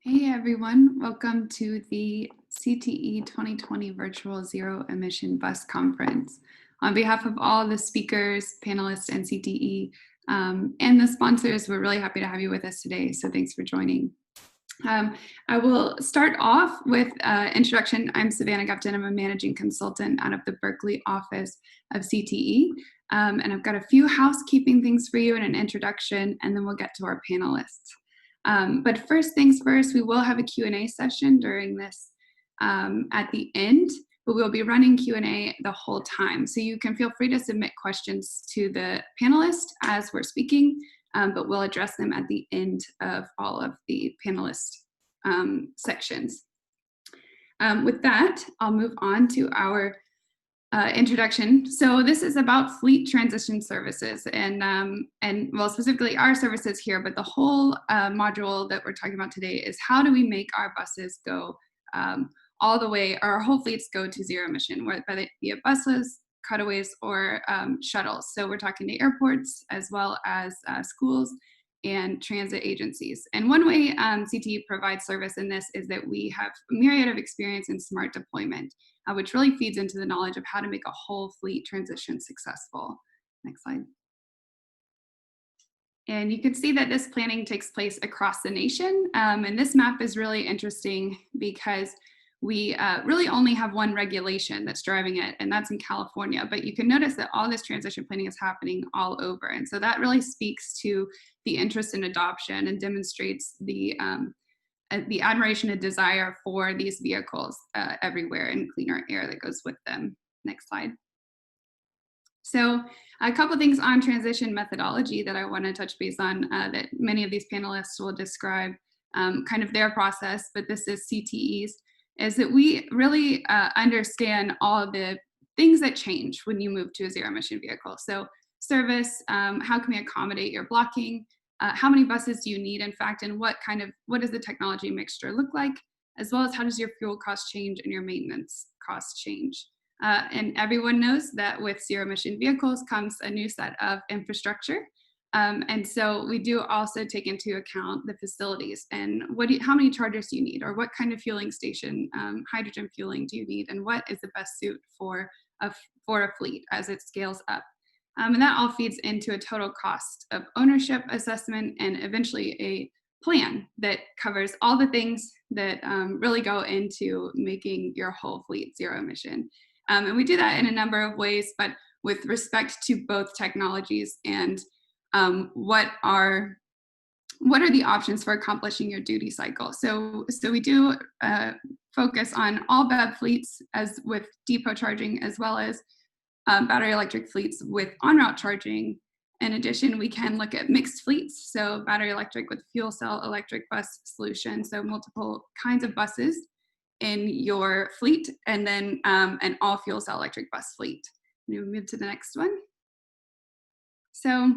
Hey everyone, welcome to the CTE 2020 Virtual Zero Emission Bus Conference. On behalf of all the speakers, panelists, and CTE, and the sponsors, we're really happy to have you with us today, so thanks for joining. I will start off with introduction. I'm Savannah Gupton. I'm a managing consultant out of the Berkeley office of CTE, and I've got a few housekeeping things for you and an introduction, and then we'll get to our panelists. But first things first, we will have a Q&A session during this at the end, but we'll be running Q&A the whole time. So you can feel free to submit questions to the panelists as we're speaking, but we'll address them at the end of all of the panelist sections. With that, I'll move on to our introduction. So this is about fleet transition services and well, specifically our services here, but the whole module that we're talking about today is how do we make our buses go all the way, or our whole fleets go to zero emission, whether it be buses, cutaways, or shuttles. So we're talking to airports as well as schools and transit agencies. And one way CTE provides service in this is that we have a myriad of experience in smart deployment, which really feeds into the knowledge of how to make a whole fleet transition successful. Next slide. And you can see that this planning takes place across the nation. And this map is really interesting because we really only have one regulation that's driving it, and that's in California. But you can notice that all this transition planning is happening all over. And so that really speaks to the interest in adoption and demonstrates the admiration and desire for these vehicles everywhere, and cleaner air that goes with them. Next slide. So a couple things on transition methodology that I want to touch base on that many of these panelists will describe kind of their process, but this is CTE's, is that we really understand all of the things that change when you move to a zero emission vehicle. So service, how can we accommodate your blocking? How many buses do you need, in fact, and what does the technology mixture look like, as well as how does your fuel cost change and your maintenance cost change? And everyone knows that with zero emission vehicles comes a new set of infrastructure. And so we do also take into account the facilities and how many chargers do you need, or what kind of fueling station, hydrogen fueling do you need, and what is the best suit for a fleet as it scales up. And that all feeds into a total cost of ownership assessment and eventually a plan that covers all the things that really go into making your whole fleet zero emission. And we do that in a number of ways, but with respect to both technologies and what are the options for accomplishing your duty cycle. So we do focus on all BEV fleets as with depot charging, as well as battery electric fleets with on-route charging. In addition, we can look at mixed fleets, so battery electric with fuel cell electric bus solution, so multiple kinds of buses in your fleet, and then an all fuel cell electric bus fleet. We move to the next one. So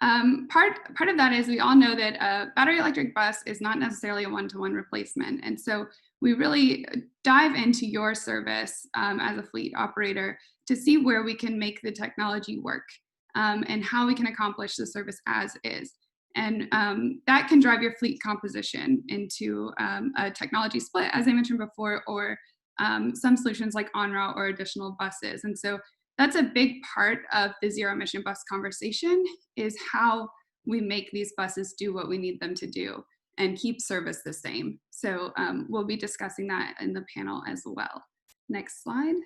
part of that is we all know that a battery electric bus is not necessarily a one-to-one replacement. And so we really dive into your service as a fleet operator to see where we can make the technology work and how we can accomplish the service as is. And that can drive your fleet composition into a technology split, as I mentioned before, or some solutions like on-route or additional buses. And so that's a big part of the zero emission bus conversation, is how we make these buses do what we need them to do and keep service the same. So we'll be discussing that in the panel as well. Next slide.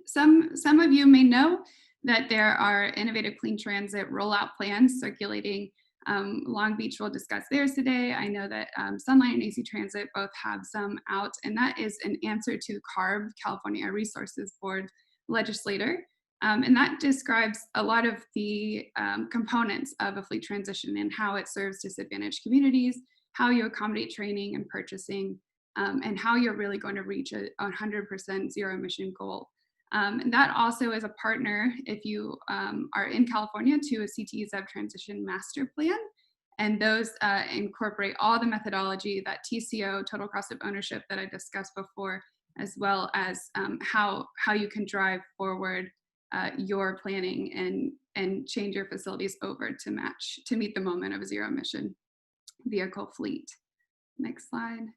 Some of you may know that there are innovative clean transit rollout plans circulating. Long Beach will discuss theirs today. I know that Sunlight and AC Transit both have some out, and that is an answer to CARB, California Air Resources Board legislator. And that describes a lot of the components of a fleet transition and how it serves disadvantaged communities, how you accommodate training and purchasing, and how you're really going to reach a 100% zero emission goal. And that also is a partner, if you are in California, to a CTE ZEB transition master plan. And those incorporate all the methodology, that TCO, total cost of ownership, that I discussed before, as well as how you can drive forward your planning and change your facilities over to meet the moment of zero emission. vehicle fleet. Next slide.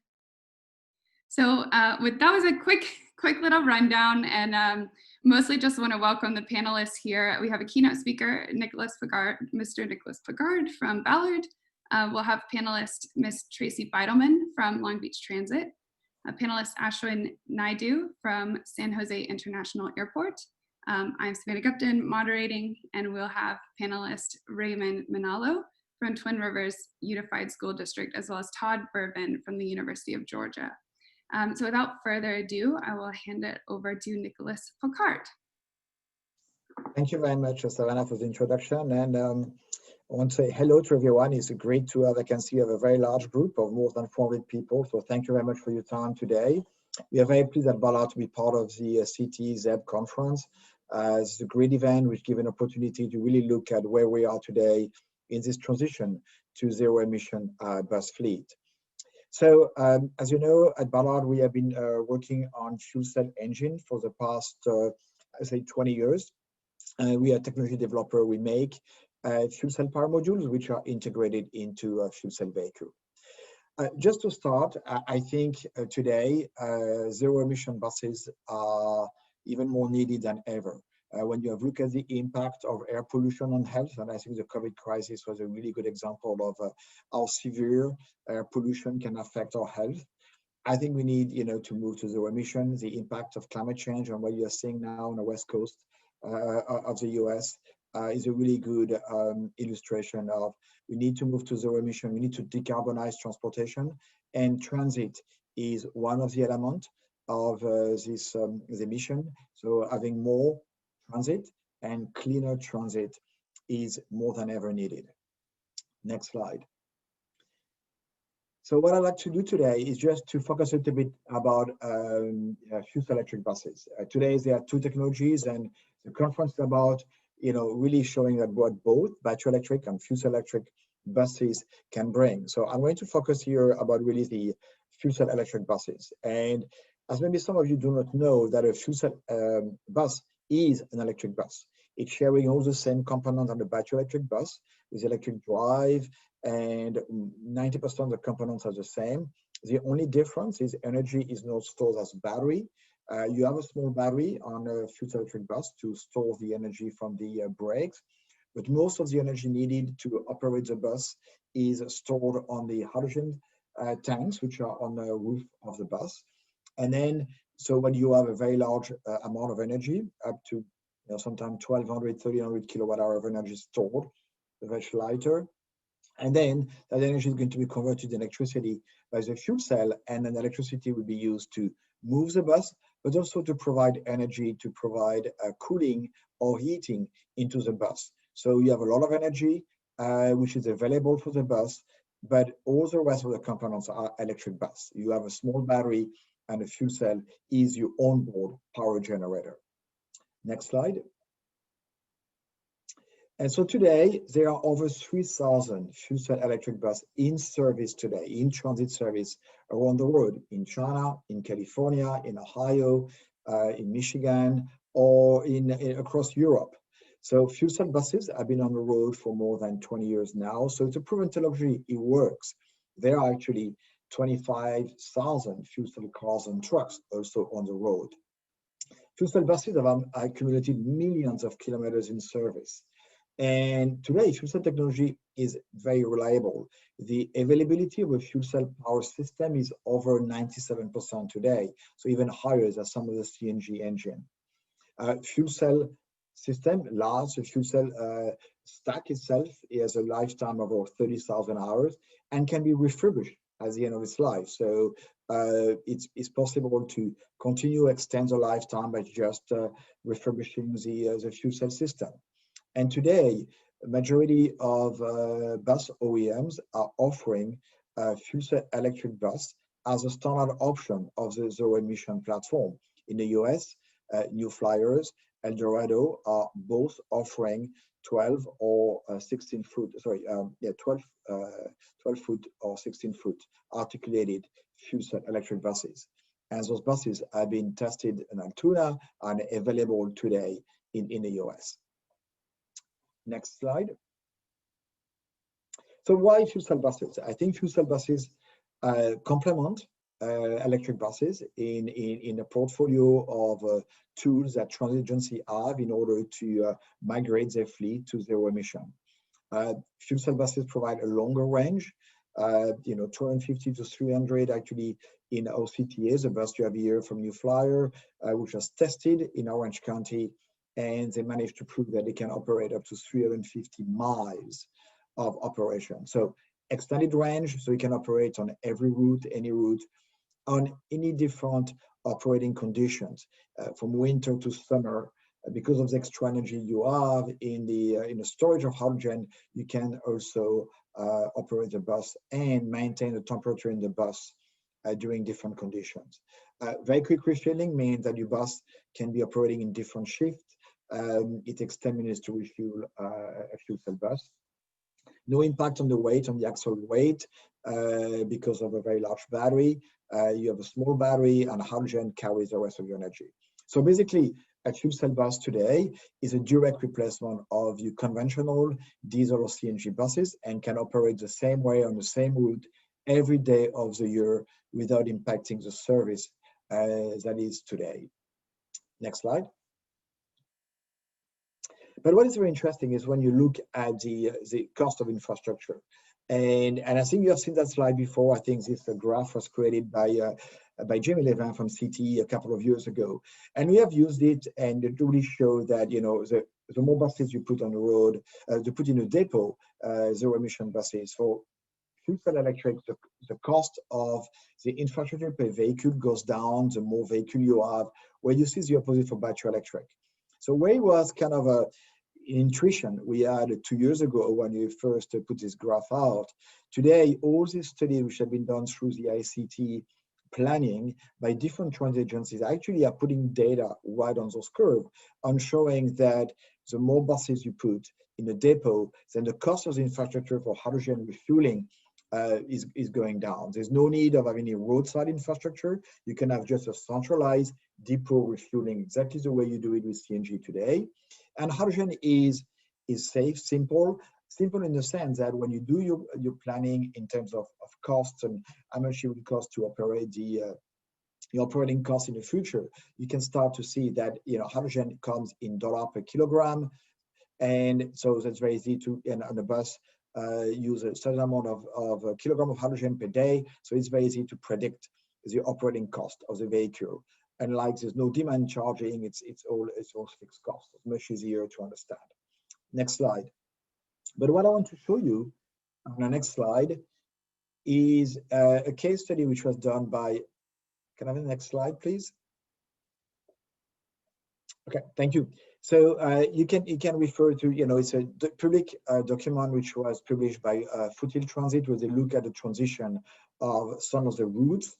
So that was a quick little rundown, and mostly just want to welcome the panelists here. We have a keynote speaker, Mr. Nicolas Pocard from Ballard. We'll have panelist Miss Tracy Beidleman from Long Beach Transit, panelist Ashwin Naidu from San Jose International Airport. I'm Savannah Gupton moderating, and we'll have panelist Raymond Manalo from Twin Rivers Unified School District, as well as Todd Berven from the University of Georgia. So without further ado, I will hand it over to Nicolas Pocard. Thank you very much, Savannah, for the introduction. And I want to say hello to everyone. It's great to have, I can see, a very large group of more than 400 people. So thank you very much for your time today. We are very pleased at Ballard to be part of the CT ZEB conference. It's a great event which gives an opportunity to really look at where we are today in this transition to zero-emission bus fleet. So as you know, at Ballard, we have been working on fuel cell engine for the past, I say 20 years. We are a technology developer. We make fuel cell power modules, which are integrated into a fuel cell vehicle. Just to start, I think today, zero-emission buses are even more needed than ever. When you have looked at the impact of air pollution on health, and I think the COVID crisis was a really good example of how severe air pollution can affect our health. I think we need, to move to zero emission. The impact of climate change and what you are seeing now on the west coast of the US is a really good illustration of we need to move to zero emission. We need to decarbonize transportation, and transit is one of the elements of this mission. So having more transit and cleaner transit is more than ever needed. Next slide. So what I'd like to do today is just to focus a little bit about fuel cell electric buses. Today there are two technologies, and the conference is about really showing that what both battery electric and fuel cell electric buses can bring. So I'm going to focus here about really the fuel cell electric buses. And as maybe some of you do not know, that a fuel cell bus is an electric bus. It's sharing all the same components on the battery electric bus with electric drive, and 90% of the components are the same. The only difference is energy is not stored as battery. You have a small battery on a fuel cell electric bus to store the energy from the brakes, but most of the energy needed to operate the bus is stored on the hydrogen tanks, which are on the roof of the bus. And then, so when you have a very large amount of energy, up to sometimes 1,200, 1,300 kilowatt hour of energy stored, very lighter. And then that energy is going to be converted to electricity by the fuel cell, and then electricity will be used to move the bus, but also to provide energy, to provide cooling or heating into the bus. So you have a lot of energy, which is available for the bus, but all the rest of the components are electric bus. You have a small battery, and a fuel cell is your onboard power generator. Next slide. And so today, there are over 3,000 fuel cell electric buses in service today, in transit service around the world, in China, in California, in Ohio, in Michigan, or across Europe. So fuel cell buses have been on the road for more than 20 years now. So it's a proven technology, it works. There are actually 25,000 fuel cell cars and trucks also on the road. Fuel cell buses have accumulated millions of kilometers in service. And today, fuel cell technology is very reliable. The availability of a fuel cell power system is over 97% today, so even higher than some of the CNG engine. Fuel cell system, large fuel cell stack itself has a lifetime of over 30,000 hours and can be refurbished at the end of its life. So it's possible to continue extend the lifetime by just refurbishing the fuel cell system. And today, a majority of bus OEMs are offering fuel cell electric bus as a standard option of the zero-emission platform. In the US, New Flyers, Eldorado are both offering 12 or 16 foot, 12 foot or 16 foot articulated fuel cell electric buses. And those buses have been tested in Altoona and available today in the US. Next slide. So why fuel cell buses? I think fuel cell buses complement electric buses in a portfolio of tools that transit agency have in order to migrate their fleet to zero emission. Fuel cell buses provide a longer range, 250 to 300 actually in OCTAs, a bus you have here from New Flyer, which was tested in Orange County, and they managed to prove that they can operate up to 350 miles of operation. So extended range, so you can operate on every route, any route, on any different operating conditions, from winter to summer. Because of the extra energy you have in the storage of hydrogen, you can also operate the bus and maintain the temperature in the bus during different conditions. Very quick refueling means that your bus can be operating in different shifts. It takes 10 minutes to refuel a fuel cell bus. No impact on the weight, on the actual weight, because of a very large battery. You have a small battery, and hydrogen carries the rest of your energy. So basically, a fuel cell bus today is a direct replacement of your conventional diesel or CNG buses and can operate the same way on the same route every day of the year without impacting the service that is today. Next slide. But what is very interesting is when you look at the cost of infrastructure. And I think you have seen that slide before. I think this graph was created by Jamie Levin from CTE a couple of years ago. And we have used it, and it really showed that, the more buses you put on the road, to put in a depot, zero emission buses, for fuel cell electric, the cost of the infrastructure per vehicle goes down, the more vehicle you have, where you see the opposite for battery electric. So where it was kind of a intuition we had 2 years ago when we first put this graph out. Today, all these studies which have been done through the ICT planning by different transit agencies actually are putting data right on those curves on showing that the more buses you put in the depot, then the cost of the infrastructure for hydrogen refueling is going down. There's no need of having any roadside infrastructure. You can have just a centralized depot refueling exactly the way you do it with CNG today. And hydrogen is safe, simple in the sense that when you do your planning in terms of costs and how much it will cost to operate the operating costs in the future, you can start to see that hydrogen comes in dollar per kilogram, and so that's very easy to on the bus use a certain amount of kilogram of hydrogen per day, so it's very easy to predict the operating cost of the vehicle. And like there's no demand charging, it's all fixed cost. It's much easier to understand. Next slide. But what I want to show you on the next slide is a case study which was done by, can I have the next slide, please? Okay, thank you. So you can refer to, it's a public document which was published by Foothill Transit, where they look at the transition of some of the routes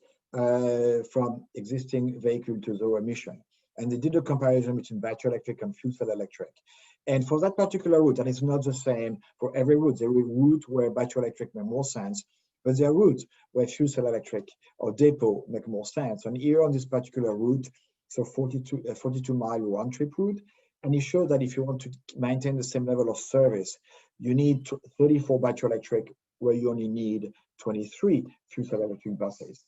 from existing vehicle to zero emission. And they did a comparison between battery electric and fuel cell electric. And for that particular route, and it's not the same for every route, there are routes where battery electric make more sense, but there are routes where fuel cell electric or depot make more sense. And here on this particular route, so 42-mile round trip route, and it shows that if you want to maintain the same level of service, you need 34 battery electric, where you only need 23 fuel cell electric buses.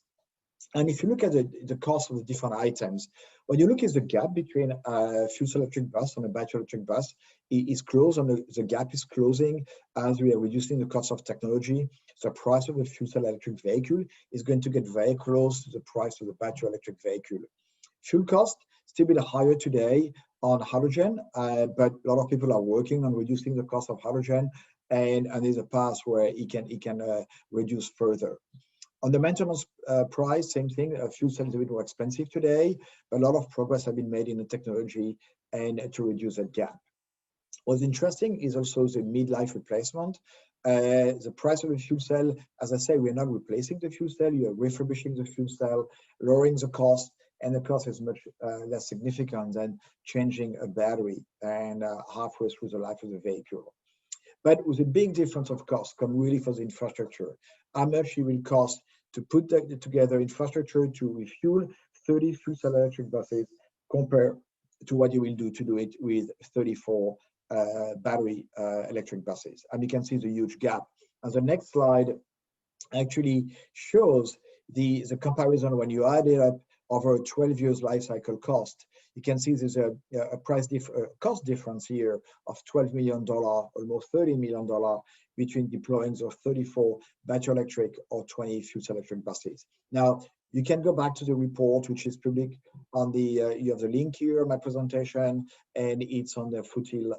And if you look at the cost of the different items, when you look at the gap between a fuel cell electric bus and a battery electric bus, it is close, and the gap is closing as we are reducing the cost of technology. So the price of the fuel cell electric vehicle is going to get very close to the price of the battery electric vehicle. Fuel cost still a bit higher today on hydrogen, but a lot of people are working on reducing the cost of hydrogen, and there's a path where it can reduce further. On the maintenance price, same thing. Fuel cell is a bit more expensive today, but a lot of progress has been made in the technology and to reduce that gap. What's interesting is also the midlife replacement. The price of a fuel cell, as I say, we're not replacing the fuel cell, you're refurbishing the fuel cell, lowering the cost, and the cost is much less significant than changing a battery and halfway through the life of the vehicle. But with a big difference of cost come really for the infrastructure. How much it will cost to put together infrastructure to refuel 30 fuel cell electric buses compared to what you will do it with 34 battery electric buses. And you can see the huge gap And the next slide actually shows the comparison when you add it up over a 12 years life cycle cost. You can see there's a cost difference here of $12 million, almost $30 million between deploying those 34 battery electric or 20 fuel cell electric buses. Now, you can go back to the report, which is public on the, you have the link here, my presentation, and it's on the Footil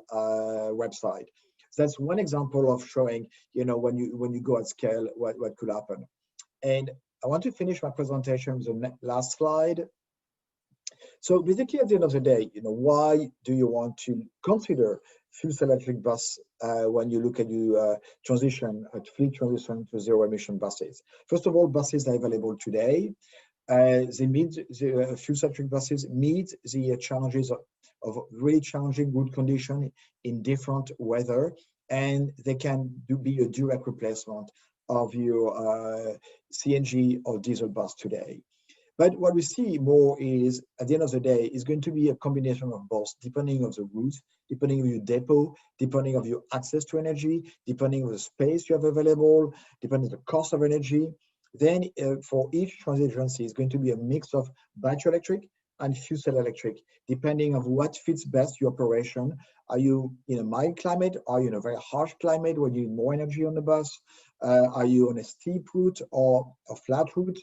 website. So that's one example of showing, when you go at scale, what could happen. And I want to finish my presentation with the last slide. So basically, at the end of the day, why do you want to consider fuel cell electric bus when you look at your fleet transition to zero emission buses? First of all, buses are available today. The fuel cell electric buses meet the challenges of really challenging road condition in different weather, and they can be a direct replacement of your CNG or diesel bus today. But what we see more is, at the end of the day, is going to be a combination of both, depending on the route, depending on your depot, depending on your access to energy, depending on the space you have available, depending on the cost of energy. Then for each transit agency, it's going to be a mix of battery electric and fuel cell electric, depending on what fits best your operation. Are you in a mild climate? Are you in a very harsh climate where you need more energy on the bus? Are you on a steep route or a flat route?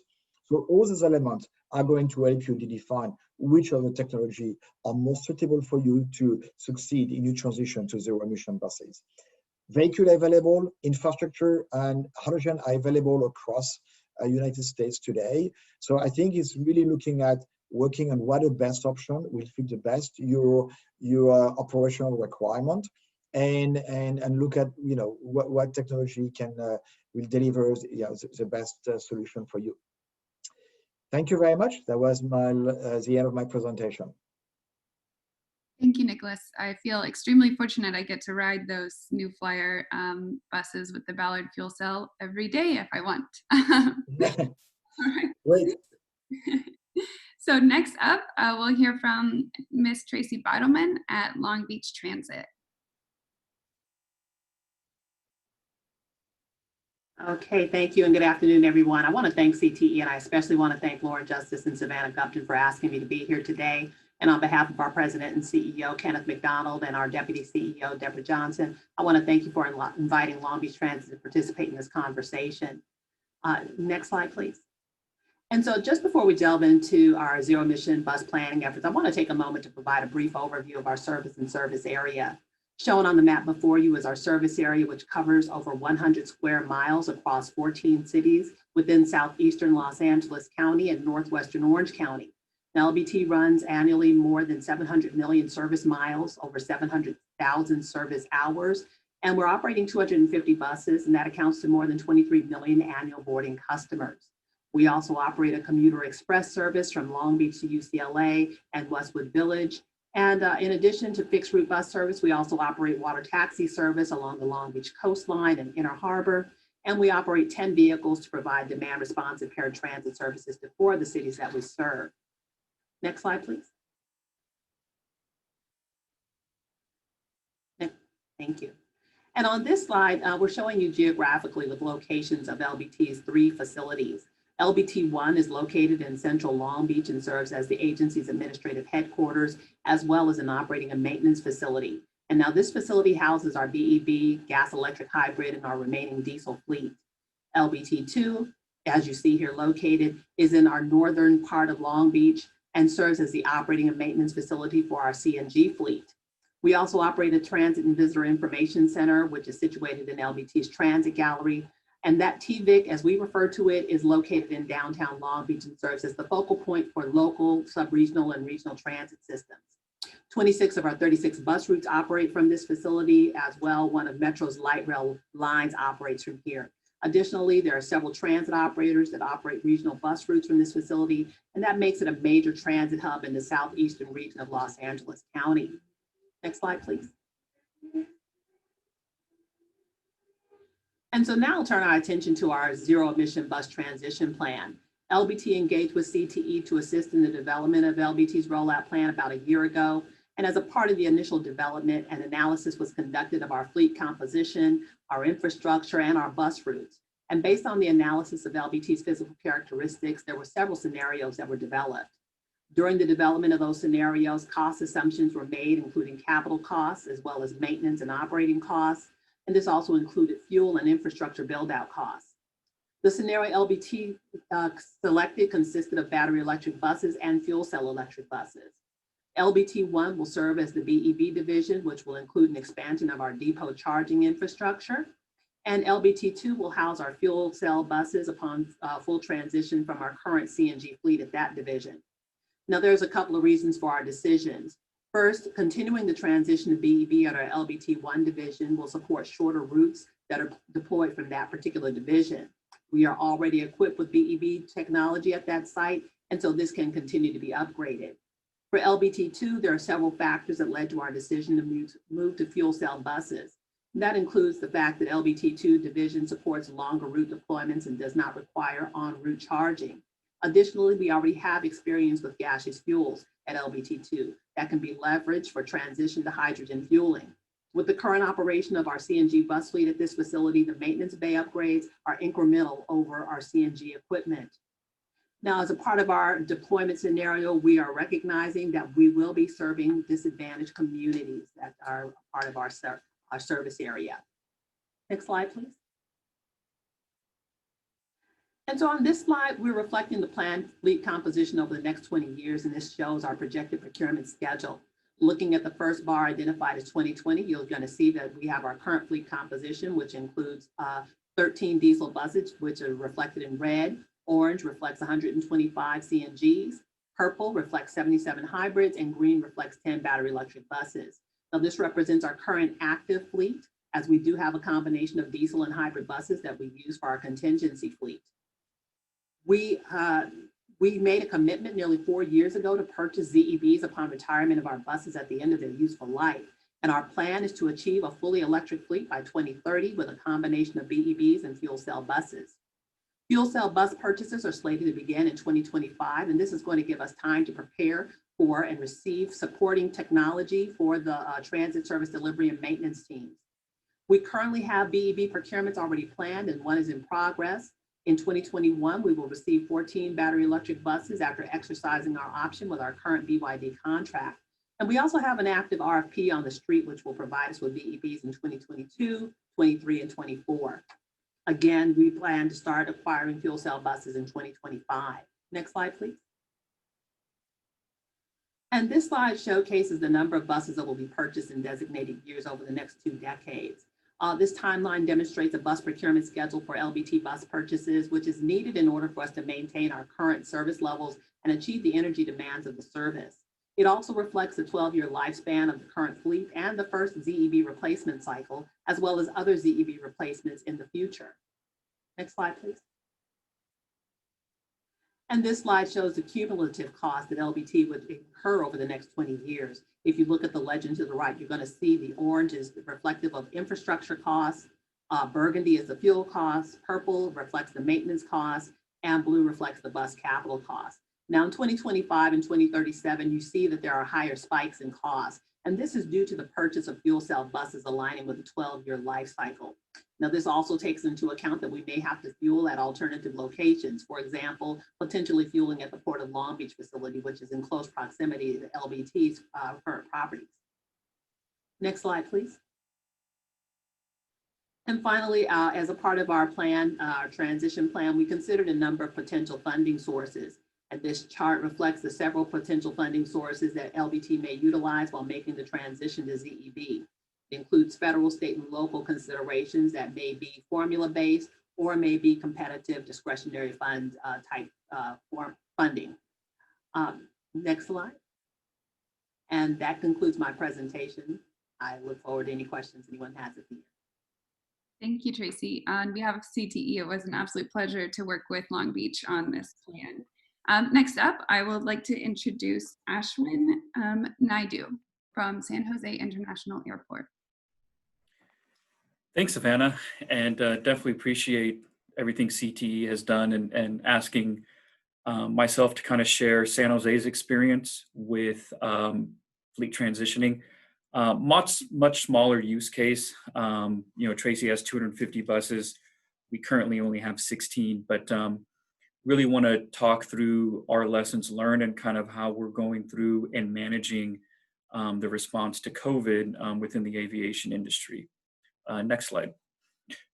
So all these elements are going to help you to define which of the technology are most suitable for you to succeed in your transition to zero emission buses. Vehicle available, infrastructure and hydrogen are available across United States today. So I think it's really looking at working on what the best option will fit the best your operational requirement, and look at what technology will deliver the best solution for you. Thank you very much. That was the end of my presentation. Thank you, Nicolas. I feel extremely fortunate I get to ride those New Flyer buses with the Ballard fuel cell every day if I want. All right. Great. So next up, we'll hear from Miss Tracy Beidleman at Long Beach Transit. Okay, thank you and good afternoon, everyone. I want to thank CTE, and I especially want to thank Lauren Justice and Savannah Gupton for asking me to be here today. And on behalf of our President and CEO, Kenneth McDonald, and our Deputy CEO, Deborah Johnson, I want to thank you for inviting Long Beach Transit to participate in this conversation. Next slide, please. And so just before we delve into our zero emission bus planning efforts, I want to take a moment to provide a brief overview of our service and service area. Shown on the map before you is our service area, which covers over 100 square miles across 14 cities within southeastern Los Angeles County and northwestern Orange County. Now, LBT runs annually more than 700 million service miles, over 700,000 service hours, and we're operating 250 buses, and that accounts to more than 23 million annual boarding customers. We also operate a commuter express service from Long Beach to UCLA and Westwood Village. And in addition to fixed route bus service, we also operate water taxi service along the Long Beach coastline and Inner Harbor. And we operate 10 vehicles to provide demand responsive paratransit services to 4 of the cities that we serve. Next slide, please. Thank you. And on this slide, we're showing you geographically the locations of LBT's 3 facilities. LBT 1 is located in central Long Beach and serves as the agency's administrative headquarters, as well as an operating and maintenance facility. And now this facility houses our BEV, gas electric hybrid, and our remaining diesel fleet. LBT 2, as you see here located, is in our northern part of Long Beach and serves as the operating and maintenance facility for our CNG fleet. We also operate a transit and visitor information center, which is situated in LBT's transit gallery. And that TVIC, as we refer to it, is located in downtown Long Beach and serves as the focal point for local, sub-regional, and regional transit systems. 26 of our 36 bus routes operate from this facility as well. One of Metro's light rail lines operates from here. Additionally, there are several transit operators that operate regional bus routes from this facility, and that makes it a major transit hub in the southeastern region of Los Angeles County. Next slide, please. And so now I'll turn our attention to our zero emission bus transition plan. LBT engaged with CTE to assist in the development of LBT's rollout plan about a year ago. And as a part of the initial development, an analysis was conducted of our fleet composition, our infrastructure, and our bus routes. And based on the analysis of LBT's physical characteristics, there were several scenarios that were developed. During the development of those scenarios, cost assumptions were made, including capital costs, as well as maintenance and operating costs. And this also included fuel and infrastructure build-out costs. The scenario LBT selected consisted of battery electric buses and fuel cell electric buses. LBT-1 will serve as the BEB division, which will include an expansion of our depot charging infrastructure. And LBT-2 will house our fuel cell buses upon full transition from our current CNG fleet at that division. Now, there's a couple of reasons for our decisions. First, continuing the transition to BEB at our LBT-1 division will support shorter routes that are deployed from that particular division. We are already equipped with BEB technology at that site, and so this can continue to be upgraded. For LBT-2, there are several factors that led to our decision to move to fuel cell buses. That includes the fact that LBT-2 division supports longer route deployments and does not require en route charging. Additionally, we already have experience with gaseous fuels at LBT-2 that can be leveraged for transition to hydrogen fueling. With the current operation of our CNG bus fleet at this facility, the maintenance bay upgrades are incremental over our CNG equipment. Now, as a part of our deployment scenario, we are recognizing that we will be serving disadvantaged communities that are part of our service area. Next slide, please. And so on this slide, we're reflecting the planned fleet composition over the next 20 years, and this shows our projected procurement schedule. Looking at the first bar identified as 2020, you're going to see that we have our current fleet composition, which includes 13 diesel buses, which are reflected in red. Orange reflects 125 CNGs. Purple reflects 77 hybrids, and green reflects 10 battery electric buses. Now, this represents our current active fleet, as we do have a combination of diesel and hybrid buses that we use for our contingency fleet. We made a commitment nearly 4 years ago to purchase ZEBs upon retirement of our buses at the end of their useful life. And our plan is to achieve a fully electric fleet by 2030 with a combination of BEBs and fuel cell buses. Fuel cell bus purchases are slated to begin in 2025, and this is going to give us time to prepare for and receive supporting technology for the transit service delivery and maintenance teams. We currently have BEB procurements already planned, and one is in progress. In 2021, we will receive 14 battery electric buses after exercising our option with our current BYD contract. And we also have an active RFP on the street, which will provide us with BEBs in 2022, 23, and 24. Again, we plan to start acquiring fuel cell buses in 2025. Next slide, please. And this slide showcases the number of buses that will be purchased in designated years over the next 2 decades. This timeline demonstrates a bus procurement schedule for LBT bus purchases, which is needed in order for us to maintain our current service levels and achieve the energy demands of the service. It also reflects the 12-year lifespan of the current fleet and the first ZEB replacement cycle, as well as other ZEB replacements in the future. Next slide, please. And this slide shows the cumulative cost that LBT would incur over the next 20 years. If you look at the legend to the right, you're going to see the orange is reflective of infrastructure costs, burgundy is the fuel costs, purple reflects the maintenance costs, and blue reflects the bus capital costs. Now in 2025 and 2037, you see that there are higher spikes in costs, and this is due to the purchase of fuel cell buses aligning with the 12-year life cycle. Now, this also takes into account that we may have to fuel at alternative locations. For example, potentially fueling at the Port of Long Beach facility, which is in close proximity to LBT's current properties. Next slide, please. And finally, as a part of our plan, our transition plan, we considered a number of potential funding sources. And this chart reflects the several potential funding sources that LBT may utilize while making the transition to ZEB. It includes federal, state, and local considerations that may be formula-based or may be competitive discretionary fund type funding. Next slide. And that concludes my presentation. I look forward to any questions anyone has at the end. Thank you, Tracy. On behalf of CTE, it was an absolute pleasure to work with Long Beach on this plan. Next up, I would like to introduce Ashwin Naidu from San Jose International Airport. Thanks, Savannah, and definitely appreciate everything CTE has done and asking myself to kind of share San Jose's experience with fleet transitioning. Much smaller use case. Tracy has 250 buses. We currently only have 16, but really want to talk through our lessons learned and kind of how we're going through and managing the response to COVID within the aviation industry. Next slide.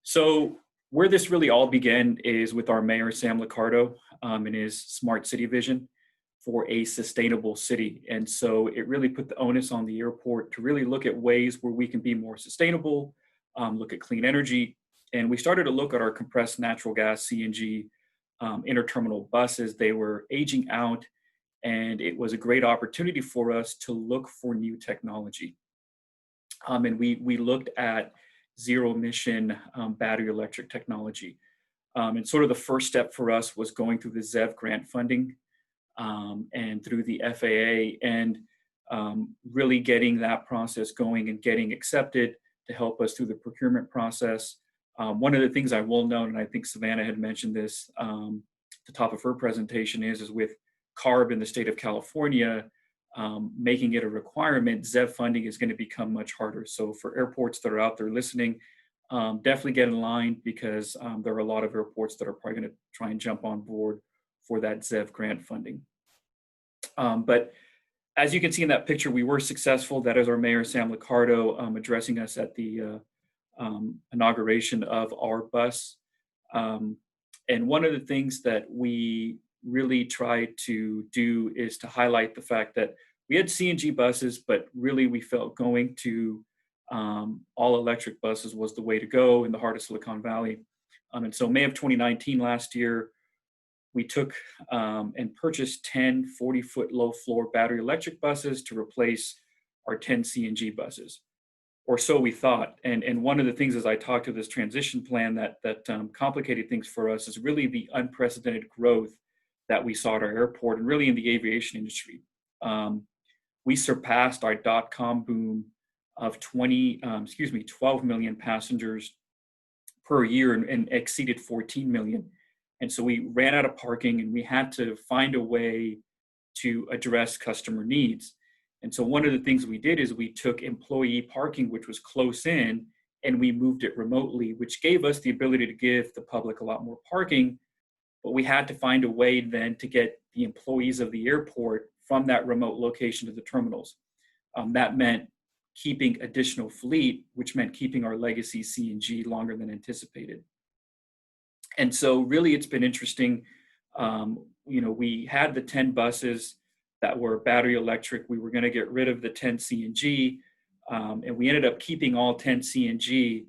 So where this really all began is with our mayor, Sam Liccardo, and his smart city vision for a sustainable city. And so it really put the onus on the airport to really look at ways where we can be more sustainable, look at clean energy. And we started to look at our compressed natural gas, CNG, interterminal buses. They were aging out, and it was a great opportunity for us to look for new technology. And we looked at zero-emission battery electric technology. And sort of the first step for us was going through the ZEB grant funding and through the FAA, and really getting that process going and getting accepted to help us through the procurement process. One of the things I will note, and I think Savannah had mentioned this at the top of her presentation, is with CARB in the state of California, making it a requirement, ZEB funding is going to become much harder. So for airports that are out there listening, definitely get in line, because there are a lot of airports that are probably going to try and jump on board for that ZEB grant funding. But as you can see in that picture, we were successful. That is our mayor, Sam Liccardo, addressing us at the inauguration of our bus. And one of the things that we really tried to do is to highlight the fact that we had CNG buses, but really we felt going to all electric buses was the way to go in the heart of Silicon Valley. And so May of 2019, last year, we took and purchased 10 40-foot low floor battery electric buses to replace our 10 CNG buses, or so we thought. And one of the things as I talked to this transition plan that complicated things for us is really the unprecedented growth that we saw at our airport and really in the aviation industry. We surpassed our dot-com boom of 12 million passengers per year and exceeded 14 million. And so we ran out of parking, and we had to find a way to address customer needs. And so one of the things we did is we took employee parking, which was close in, and we moved it remotely, which gave us the ability to give the public a lot more parking. But we had to find a way then to get the employees of the airport from that remote location to the terminals. That meant keeping additional fleet, which meant keeping our legacy CNG longer than anticipated. And so really it's been interesting. We had the 10 buses that were battery electric. We were going to get rid of the 10 CNG, and we ended up keeping all 10 CNG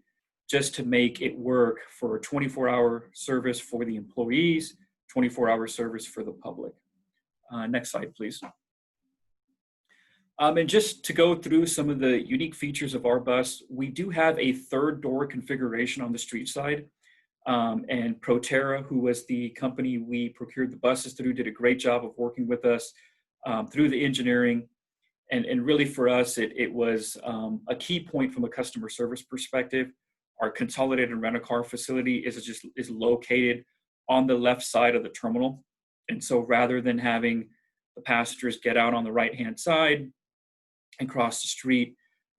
just to make it work for a 24-hour service for the employees, 24-hour service for the public. Next slide, please. And just to go through some of the unique features of our bus, we do have a third door configuration on the street side. And Proterra, who was the company we procured the buses through, did a great job of working with us through the engineering. And really for us, it was a key point from a customer service perspective. Our consolidated rental-car facility is located on the left side of the terminal. And so rather than having the passengers get out on the right-hand side and cross the street,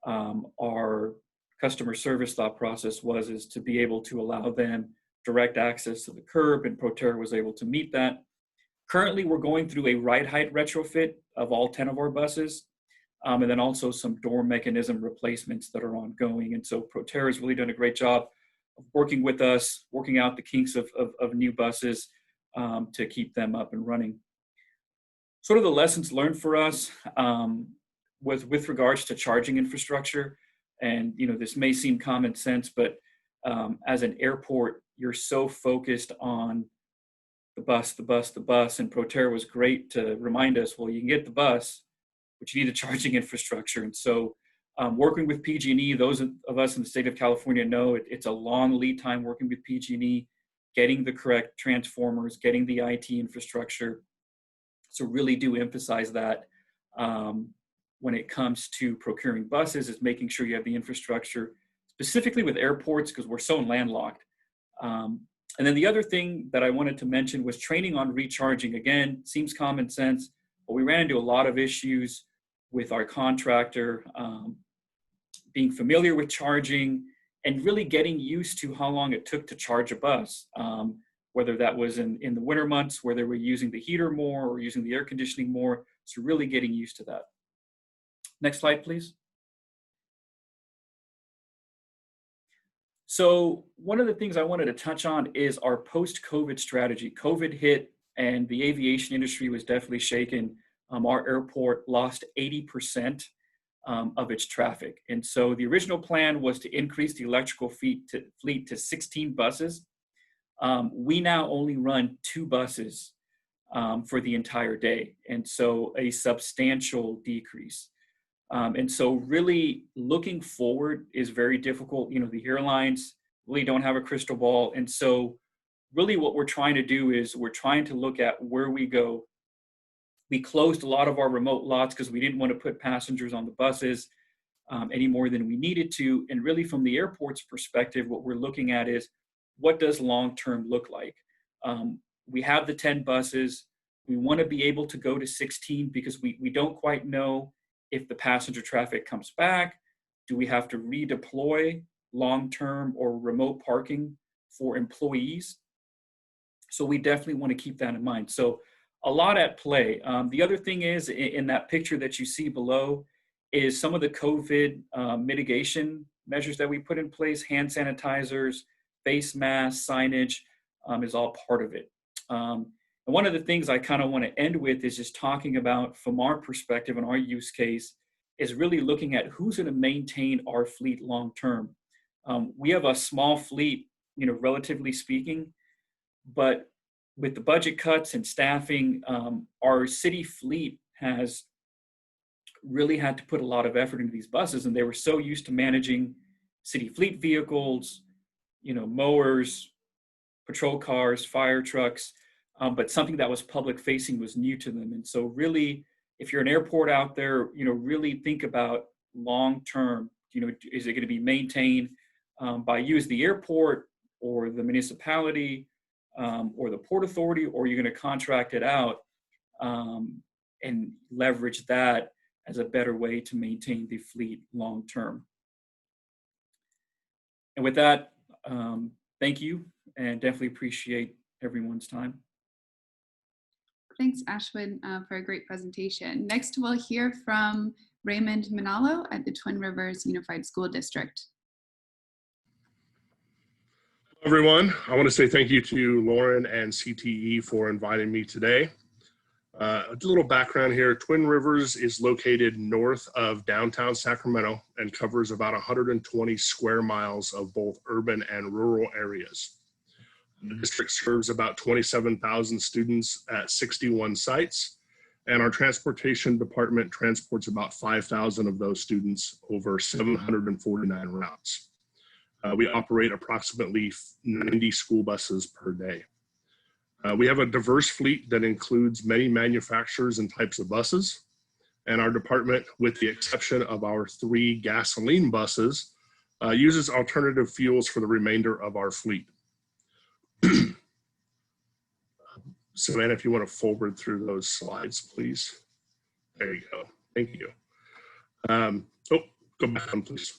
our customer service thought process is to be able to allow them direct access to the curb, and Proterra was able to meet that. Currently, we're going through a ride height retrofit of all 10 of our buses, and then also some door mechanism replacements that are ongoing. And so Proterra has really done a great job of working with us, working out the kinks of new buses to keep them up and running. Sort of the lessons learned for us with regards to charging infrastructure. And this may seem common sense, but as an airport, you're so focused on the bus, and Proterra was great to remind us, well, you can get the bus, but you need a charging infrastructure. And so working with PG&E, those of us in the state of California know it's a long lead time working with PG&E, getting the correct transformers, getting the IT infrastructure. So really do emphasize that when it comes to procuring buses, is making sure you have the infrastructure, specifically with airports, because we're so landlocked. And then the other thing that I wanted to mention was training on recharging. Again, seems common sense, but we ran into a lot of issues with our contractor, being familiar with charging, and really getting used to how long it took to charge a bus, whether that was in the winter months where they were using the heater more or using the air conditioning more. So really getting used to that. Next slide, please. So one of the things I wanted to touch on is our post-COVID strategy. COVID hit and the aviation industry was definitely shaken. Our airport lost 80% of its traffic. And so the original plan was to increase the electrical fleet to 16 buses. We now only run 2 buses for the entire day. And so a substantial decrease. And so really looking forward is very difficult. You know, the airlines really don't have a crystal ball. And so really what we're trying to do is we're trying to look at where we go. We closed a lot of our remote lots because we didn't want to put passengers on the buses any more than we needed to. And really from the airport's perspective, what we're looking at is what does long-term look like? We have the 10 buses. We want to be able to go to 16 because we don't quite know if the passenger traffic comes back. Do we have to redeploy long-term or remote parking for employees? So we definitely want to keep that in mind. So a lot at play. The other thing is in that picture that you see below is some of the COVID mitigation measures that we put in place, hand sanitizers, face masks, signage is all part of it. And one of the things I kind of want to end with is just talking about, from our perspective and our use case, is really looking at who's going to maintain our fleet long term. We have a small fleet, you know, relatively speaking, but with the budget cuts and staffing, our city fleet has really had to put a lot of effort into these buses, and they were so used to managing city fleet vehicles, you know, mowers, patrol cars, fire trucks, but something that was public facing was new to them. And so really, if you're an airport out there, you know, really think about long term, you know, is it going to be maintained by you as the airport or the municipality or the Port Authority, or you're going to contract it out and leverage that as a better way to maintain the fleet long term. And with that, thank you, and definitely appreciate everyone's time. Thanks, Ashwin, for a great presentation. Next, we'll hear from Raymond Manalo at the Twin Rivers Unified School District. Hello, everyone. I want to say thank you to Lauren and CTE for inviting me today. A little background here. Twin Rivers is located north of downtown Sacramento and covers about 120 square miles of both urban and rural areas. The district serves about 27,000 students at 61 sites, and our transportation department transports about 5,000 of those students over 749 routes. We operate approximately 90 school buses per day. We have a diverse fleet that includes many manufacturers and types of buses, and our department, with the exception of our 3 gasoline buses, uses alternative fuels for the remainder of our fleet. Savannah, if you want to forward through those slides, please. There you go. Thank you. Go back on, please.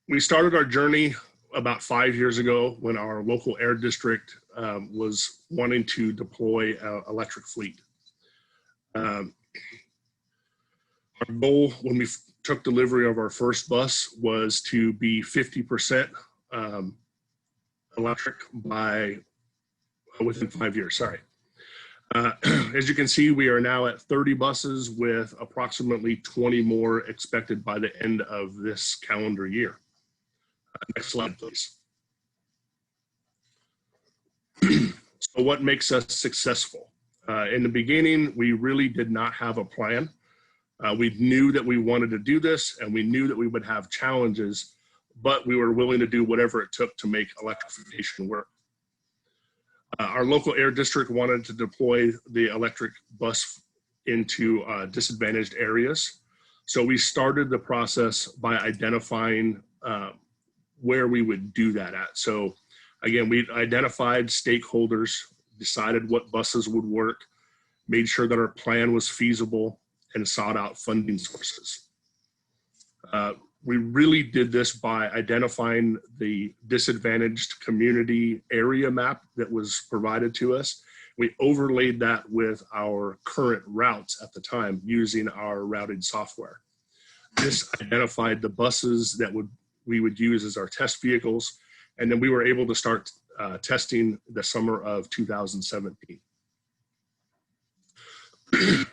We started our journey about 5 years ago when our local air district was wanting to deploy an electric fleet. Our goal when we took delivery of our first bus was to be 50% electric by within 5 years, sorry. As you can see, we are now at 30 buses with approximately 20 more expected by the end of this calendar year. Next slide, please. So what makes us successful? In the beginning, we really did not have a plan. We knew that we wanted to do this, and we knew that we would have challenges, but we were willing to do whatever it took to make electrification work. Our local air district wanted to deploy the electric bus into disadvantaged areas. So we started the process by identifying where we would do that at. So again, we identified stakeholders, decided what buses would work, made sure that our plan was feasible, and sought out funding sources. We really did this by identifying the disadvantaged community area map that was provided to us. We overlaid that with our current routes at the time using our routing software. This identified the buses that we would use as our test vehicles, and then we were able to start testing the summer of 2017.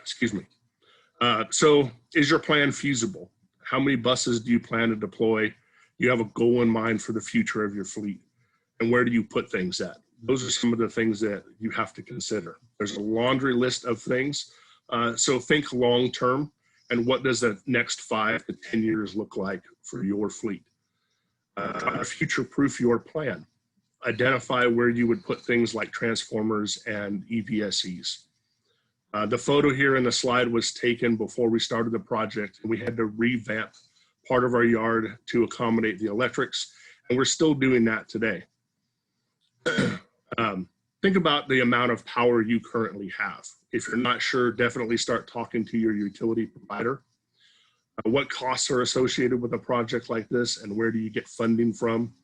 Excuse me. So is your plan feasible? How many buses do you plan to deploy? You have a goal in mind for the future of your fleet. And where do you put things at? Those are some of the things that you have to consider. There's a laundry list of things. So think long-term, and what does the next 5 to 10 years look like for your fleet? Future-proof your plan. Identify where you would put things like transformers and EVSEs. The photo here in the slide was taken before we started the project, and we had to revamp part of our yard to accommodate the electrics, and we're still doing that today. Think about the amount of power you currently have. If you're not sure, definitely start talking to your utility provider. What costs are associated with a project like this, and where do you get funding from?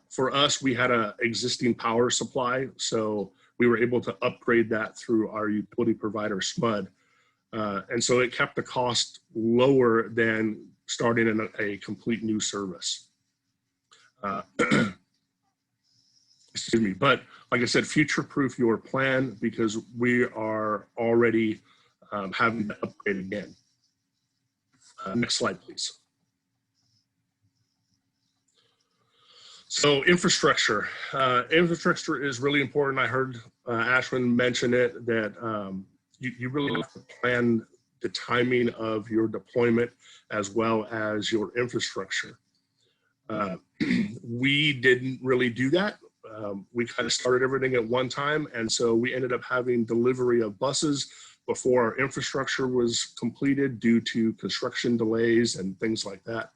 For us, we had an existing power supply, so we were able to upgrade that through our utility provider, SMUD. And so it kept the cost lower than starting in a complete new service. Excuse me, but like I said, future-proof your plan, because we are already having to upgrade again. Next slide, please. So infrastructure. Infrastructure is really important. I heard Ashwin mention it, that you really have to plan the timing of your deployment as well as your infrastructure. We didn't really do that. We kind of started everything at one time, and so we ended up having delivery of buses before our infrastructure was completed due to construction delays and things like that.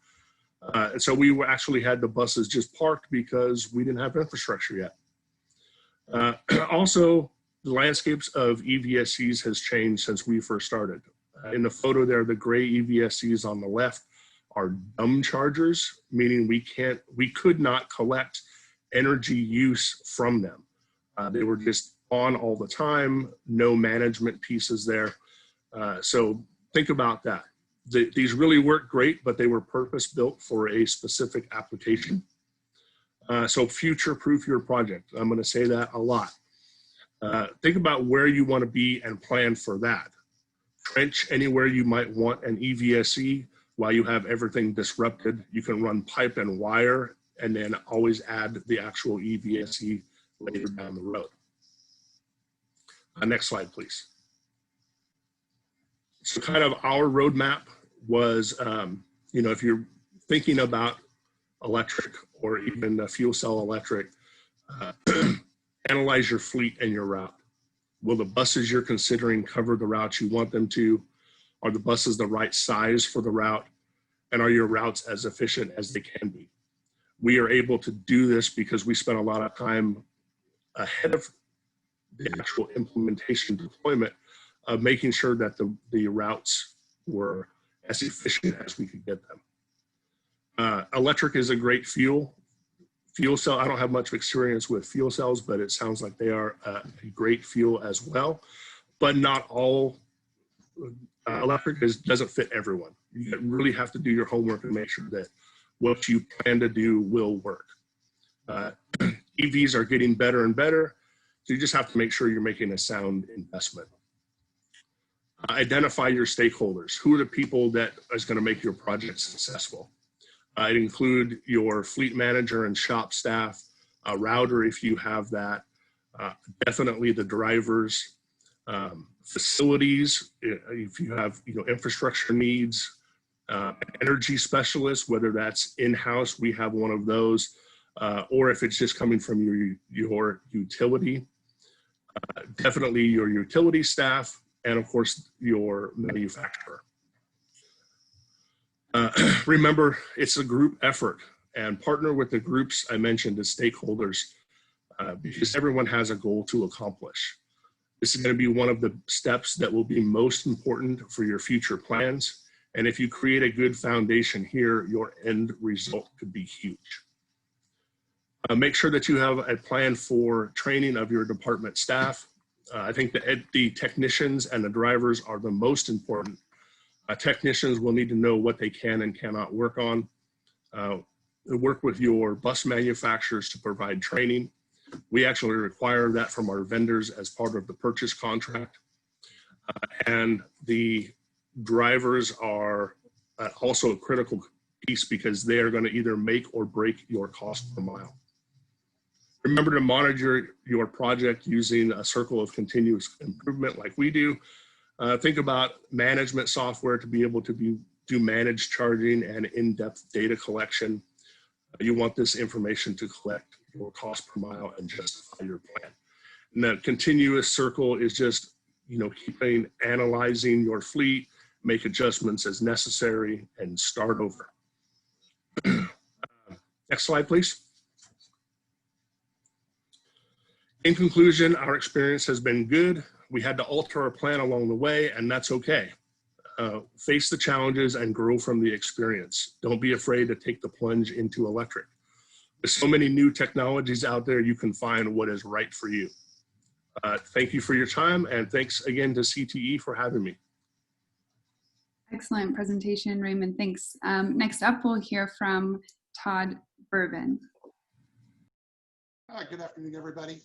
And so we actually had the buses just parked because we didn't have infrastructure yet. Also, the landscapes of EVSEs has changed since we first started. In the photo there, the gray EVSEs on the left are dumb chargers, meaning we could not collect energy use from them. They were just on all the time, no management pieces there. So think about that. These really work great, but they were purpose built for a specific application. So future-proof your project. I'm going to say that a lot. Think about where you want to be and plan for that. Trench anywhere you might want an EVSE while you have everything disrupted. You can run pipe and wire, and then always add the actual EVSE later down the road. Next slide, please. So kind of our roadmap was, if you're thinking about electric or even fuel cell electric, analyze your fleet and your route. Will the buses you're considering cover the routes you want them to? Are the buses the right size for the route? And are your routes as efficient as they can be? We are able to do this because we spent a lot of time ahead of the actual implementation deployment of making sure that the routes were as efficient as we could get them. Electric is a great fuel. Fuel cell, I don't have much experience with fuel cells, but it sounds like they are a great fuel as well. But not all electric doesn't fit everyone. You really have to do your homework and make sure that what you plan to do will work. EVs are getting better and better, so you just have to make sure you're making a sound investment. Identify your stakeholders. Who are the people that is going to make your project successful? It include your fleet manager and shop staff, a router if you have that, definitely the drivers, facilities if you have infrastructure needs, energy specialists, whether that's in-house, we have one of those, or if it's just coming from your utility, definitely your utility staff, and of course your manufacturer. Remember, it's a group effort, and partner with the groups I mentioned as stakeholders, because everyone has a goal to accomplish. This is going to be one of the steps that will be most important for your future plans. And if you create a good foundation here, your end result could be huge. Make sure that you have a plan for training of your department staff. I think the technicians and the drivers are the most important. Technicians will need to know what they can and cannot work on. Work with your bus manufacturers to provide training. We actually require that from our vendors as part of the purchase contract. And the drivers are also a critical piece because they are going to either make or break your cost per mile. Remember to monitor your project using a circle of continuous improvement like we do. Think about management software to be able to do managed charging and in-depth data collection. You want this information to collect your cost per mile and justify your plan. And that continuous circle is just, analyzing your fleet, make adjustments as necessary, and start over. Next slide, please. In conclusion, our experience has been good. We had to alter our plan along the way, and that's okay. Face the challenges and grow from the experience. Don't be afraid to take the plunge into electric. There's so many new technologies out there, you can find what is right for you. Thank you for your time, and thanks again to CTE for having me. Excellent presentation, Raymond. Thanks. Next up, we'll hear from Todd Berven. Good afternoon, everybody.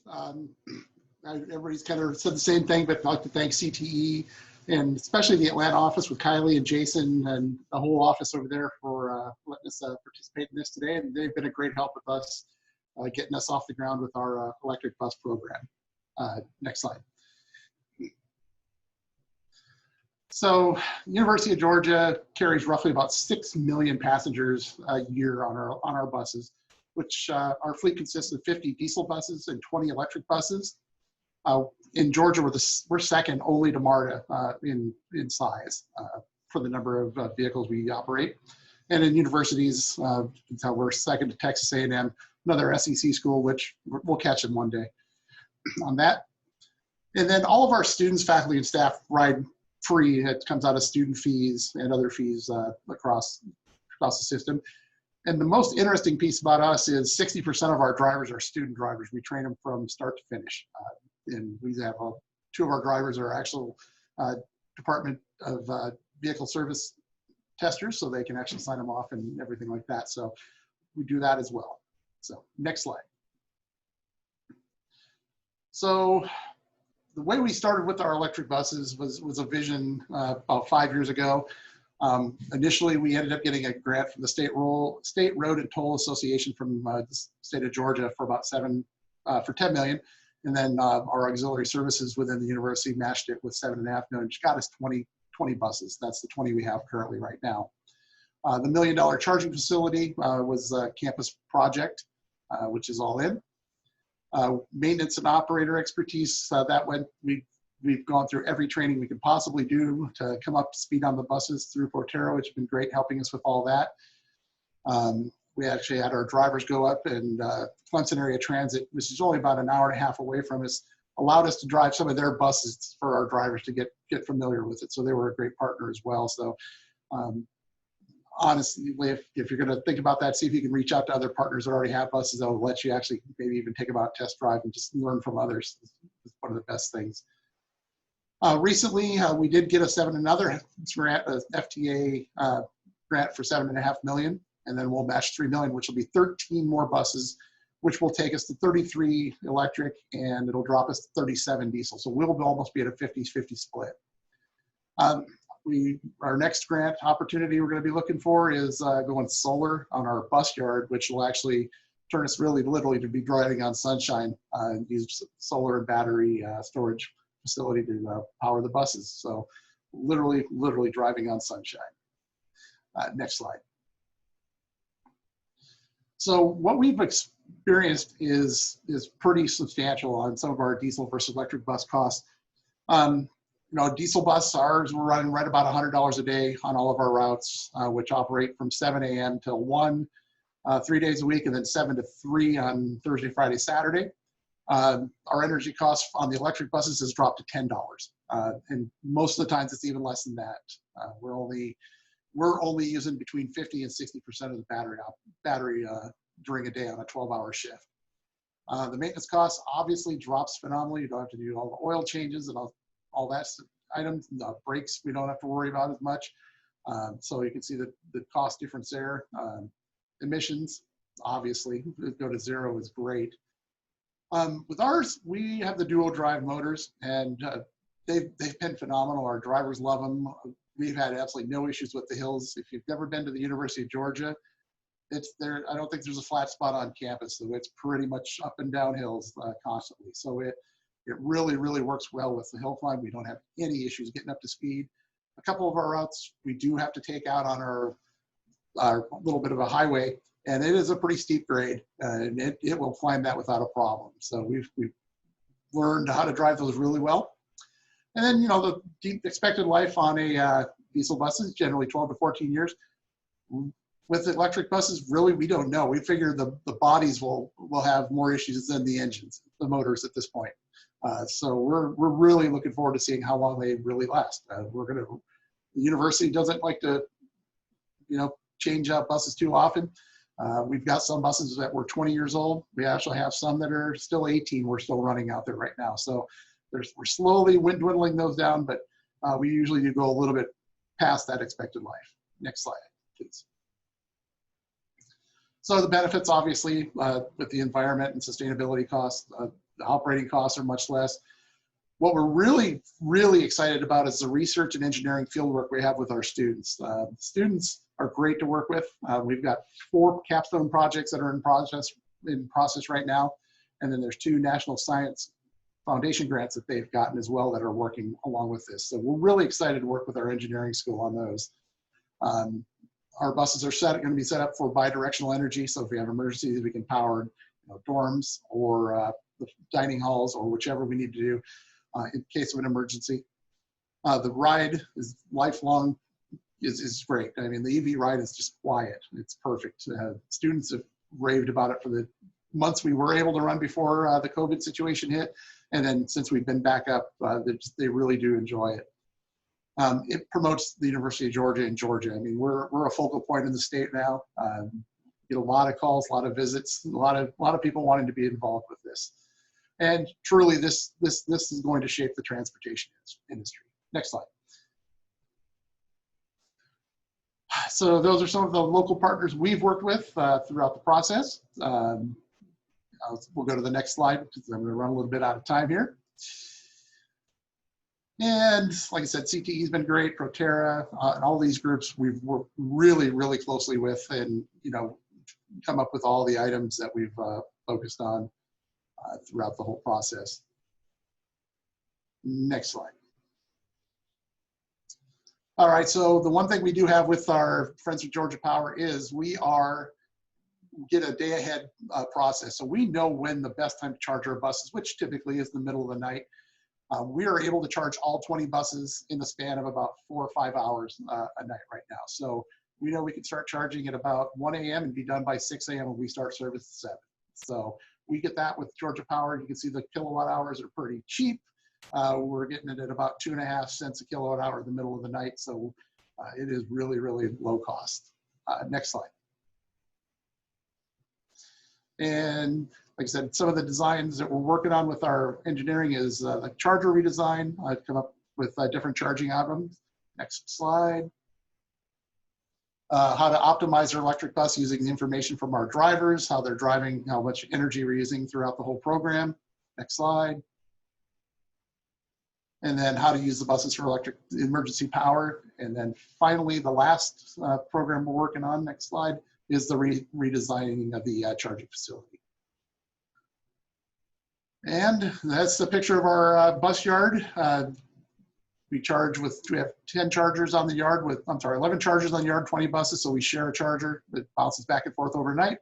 Everybody's kind of said the same thing, but I'd like to thank CTE and especially the Atlanta office with Kylie and Jason and the whole office over there for letting us participate in this today. And they've been a great help with us getting us off the ground with our electric bus program. Next slide. So University of Georgia carries roughly about 6 million passengers a year on our buses, which our fleet consists of 50 diesel buses and 20 electric buses. In Georgia, we're second only to MARTA in size for the number of vehicles we operate. And in universities, we're second to Texas A&M, another SEC school, which we'll catch them one day on that. And then all of our students, faculty, and staff ride free. It comes out of student fees and other fees across the system. And the most interesting piece about us is 60% of our drivers are student drivers. We train them from start to finish. And we have 2 of our drivers are actual Department of Vehicle Service testers, so they can actually sign them off and everything like that. So we do that as well. So next slide. So the way we started with our electric buses was a vision about 5 years ago. Initially, we ended up getting a grant from the State Road and Toll Association from the state of Georgia for about for $10 million. And then our auxiliary services within the university matched it with $7.5 million, which got us 20 buses. That's the 20 we have currently right now. The $1 million charging facility was a campus project, which is all in. Maintenance and operator expertise, we've gone through every training we could possibly do to come up to speed on the buses through Portero, which has been great helping us with all that. We actually had our drivers go up, and Clemson Area Transit, which is only about an hour and a half away from us, allowed us to drive some of their buses for our drivers to get familiar with it. So they were a great partner as well. So honestly, if you're going to think about that, see if you can reach out to other partners that already have buses that will let you actually maybe even take them out test drive and just learn from others. It's one of the best things. Recently, we did get another grant, a FTA grant for $7.5 million, and then we'll match $3 million, which will be 13 more buses, which will take us to 33 electric, and it'll drop us to 37 diesel. So we'll almost be at a 50-50 split. Our next grant opportunity we're going to be looking for is going solar on our bus yard, which will actually turn us really literally to be driving on sunshine, and use solar and battery storage facility to power the buses. So literally driving on sunshine. Next slide. So what we've experienced is pretty substantial on some of our diesel versus electric bus costs. Diesel bus, ours, we're running right about $100 a day on all of our routes, which operate from 7 a.m. till 1, 3 days a week, and then 7 to 3 on Thursday, Friday, Saturday. Our energy cost on the electric buses has dropped to $10. And most of the times it's even less than that. We're only using between 50 and 60% of the battery during a day on a 12-hour shift. The maintenance cost obviously drops phenomenally. You don't have to do all the oil changes and all that items. The brakes we don't have to worry about as much. So you can see the cost difference there. Emissions, obviously, go to zero is great. With ours, we have the dual drive motors, and they've been phenomenal. Our drivers love them. We've had absolutely no issues with the hills. If you've never been to the University of Georgia, it's there. I don't think there's a flat spot on campus, so it's pretty much up and down hills constantly. So it really, really works well with the hill climb. We don't have any issues getting up to speed. A couple of our routes we do have to take out on our little bit of a highway, and it is a pretty steep grade, and it will climb that without a problem. So we've learned how to drive those really well. And then, you know, the expected life on a diesel bus is generally 12 to 14 years. With electric buses, really, we don't know. We figure the bodies will have more issues than the engines, the motors at this point. So we're really looking forward to seeing how long they really last. The university doesn't like to, you know, change out buses too often. We've got some buses that were 20 years old. We actually have some that are still 18. We're still running out there right now. So we're slowly dwindling those down, but we usually do go a little bit past that expected life. Next slide, please. So the benefits, obviously, with the environment and sustainability costs, the operating costs are much less. What we're really, really excited about is the research and engineering fieldwork we have with our students. Students are great to work with. We've got 4 capstone projects that are in process right now. And then there's 2 National Science Foundation grants that they've gotten as well that are working along with this. So we're really excited to work with our engineering school on those. Our buses are going to be set up for bidirectional energy. So if we have emergencies, we can power, you know, dorms or the dining halls or whichever we need to do in case of an emergency. The ride is lifelong, is great. I mean, the EV ride is just quiet. It's perfect. Students have raved about it for the months we were able to run before the COVID situation hit. And then since we've been back up, they really do enjoy it. It promotes the University of Georgia in Georgia. I mean, we're a focal point in the state now. Get a lot of calls, a lot of visits, a lot of people wanting to be involved with this. And truly, this is going to shape the transportation industry. Next slide. So those are some of the local partners we've worked with throughout the process. We'll go to the next slide because I'm going to run a little bit out of time here. And like I said, CTE has been great, Proterra, and all these groups we've worked really, really closely with, and, you know, come up with all the items that we've focused on throughout the whole process. Next slide. All right, so the one thing we do have with our Friends of Georgia Power is we get a day ahead process. So we know when the best time to charge our buses, which typically is the middle of the night. We are able to charge all 20 buses in the span of about 4 or 5 hours a night right now. So we know we can start charging at about 1 a.m. and be done by 6 a.m. when we start service at 7. So we get that with Georgia Power. You can see the kilowatt hours are pretty cheap. We're getting it at about 2.5 cents a kilowatt hour in the middle of the night. So it is really, really low cost. Next slide. And like I said, some of the designs that we're working on with our engineering is like charger redesign. I've come up with different charging algorithms. Next slide. How to optimize our electric bus using the information from our drivers, how they're driving, how much energy we're using throughout the whole program. Next slide. And then how to use the buses for electric emergency power. And then finally, the last program we're working on, next slide, is the redesigning of the charging facility. And that's the picture of our bus yard. We have 10 chargers on the yard with, 11 chargers on the yard, 20 buses. So we share a charger that bounces back and forth overnight.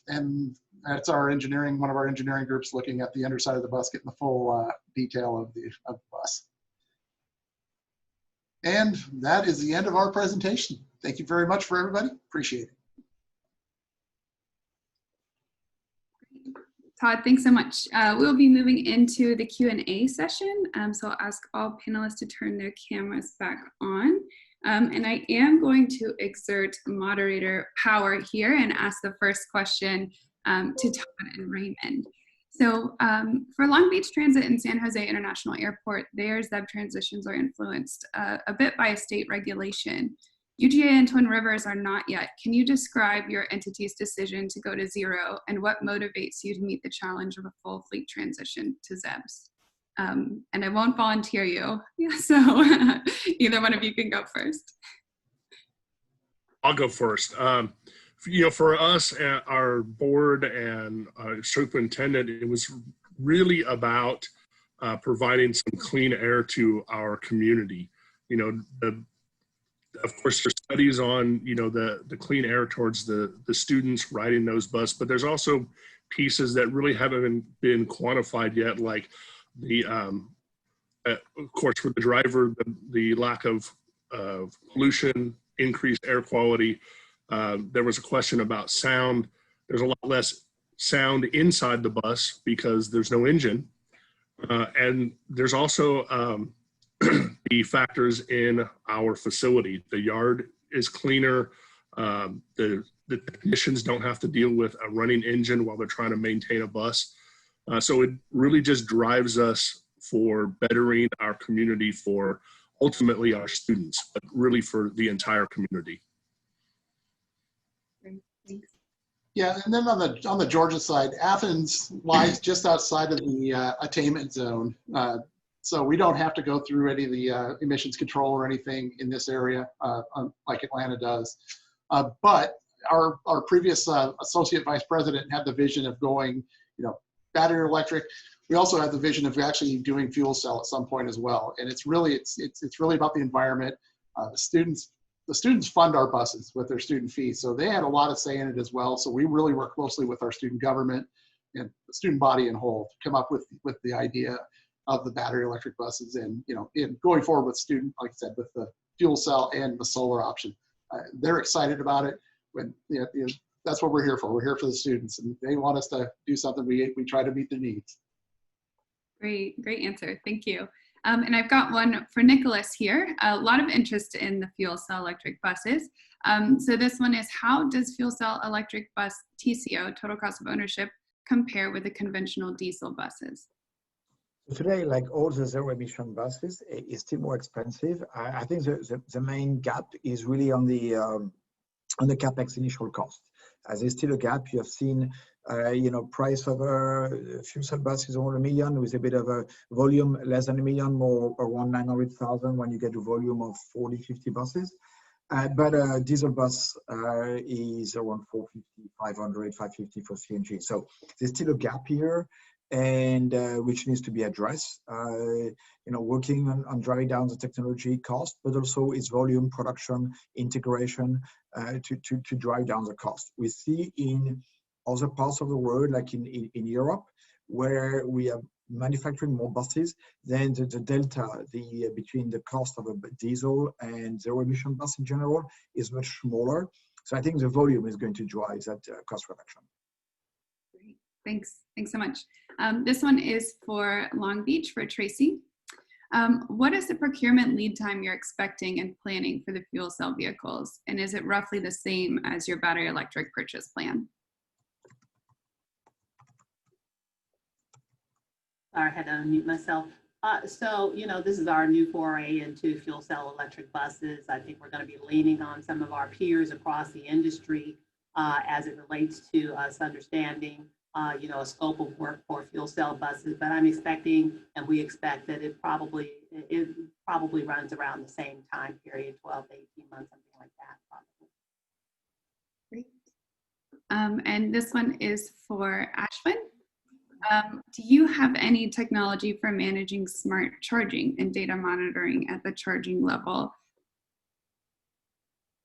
And that's our engineering, one of our engineering groups looking at the underside of the bus, getting the full detail of the bus. And that is the end of our presentation. Thank you very much for everybody. Appreciate it. Todd, thanks so much. We'll be moving into the Q&A session. So I'll ask all panelists to turn their cameras back on. And I am going to exert moderator power here and ask the first question to Todd and Raymond. So for Long Beach Transit and San Jose International Airport, their ZEB transitions are influenced a bit by a state regulation. UGA and Twin Rivers are not yet. Can you describe your entity's decision to go to zero and what motivates you to meet the challenge of a full fleet transition to ZEBs? And I won't volunteer you, so either one of you can go first. I'll go first. You know, for us, our board and superintendent, it was really about providing some clean air to our community. You know, of course, there's studies on, you know, the clean air towards the students riding those buses, but there's also pieces that really haven't been quantified yet, like the, of course, for the driver, the lack of pollution, increased air quality. There was a question about sound. There's a lot less sound inside the bus because there's no engine. And there's also the factors in our facility. The yard is cleaner. The technicians don't have to deal with a running engine while they're trying to maintain a bus. So it really just drives us for bettering our community, for ultimately our students, but really for the entire community. Great, thanks. Yeah, and then on the Georgia side, Athens lies just outside of the attainment zone. So we don't have to go through any of the emissions control or anything in this area like Atlanta does. But our previous associate vice president had the vision of going, you know, battery electric. We also have the vision of actually doing fuel cell at some point as well. And it's really about the environment. The students fund our buses with their student fees, so they had a lot of say in it as well. So we really work closely with our student government and the student body in whole to come up with the idea of the battery electric buses, and, you know, in going forward with student, like I said, with the fuel cell and the solar option. They're excited about it. When, you know, that's what we're here for. We're here for the students, and they want us to do something. We try to meet their needs. Great answer. Thank you. And I've got one for Nicolas here. A lot of interest in the fuel cell electric buses. So this one is, how does fuel cell electric bus TCO, total cost of ownership, compare with the conventional diesel buses? Today, like all the zero-emission buses, it's still more expensive. I think the main gap is really on the capex initial cost. As there's still a gap, you have seen, you know, price of a fuel cell bus is over $1 million with a bit of a volume less than $1 million, more around 900,000 when you get a volume of 40, 50 buses. But a diesel bus is around 450, 500, 550 for CNG. So there's still a gap here, and which needs to be addressed. You know, working on driving down the technology cost, but also its volume, production, integration to drive down the cost. We see in other parts of the world, like in Europe, where we are manufacturing more buses, then the delta between the cost of a diesel and zero-emission bus in general is much smaller. So I think the volume is going to drive that cost reduction. Great. Thanks so much. This one is for Long Beach, for Tracy. What is the procurement lead time you're expecting and planning for the fuel cell vehicles? And is it roughly the same as your battery electric purchase plan? Sorry, I had to unmute myself. So, you know, this is our new foray into fuel cell electric buses. I think we're going to be leaning on some of our peers across the industry as it relates to us understanding, you know, a scope of work for fuel cell buses. But I'm expecting, and we expect, that it probably runs around the same time period, 12 to 18 months, something like that, probably. Great. And this one is for Ashwin. Do you have any technology for managing smart charging and data monitoring at the charging level?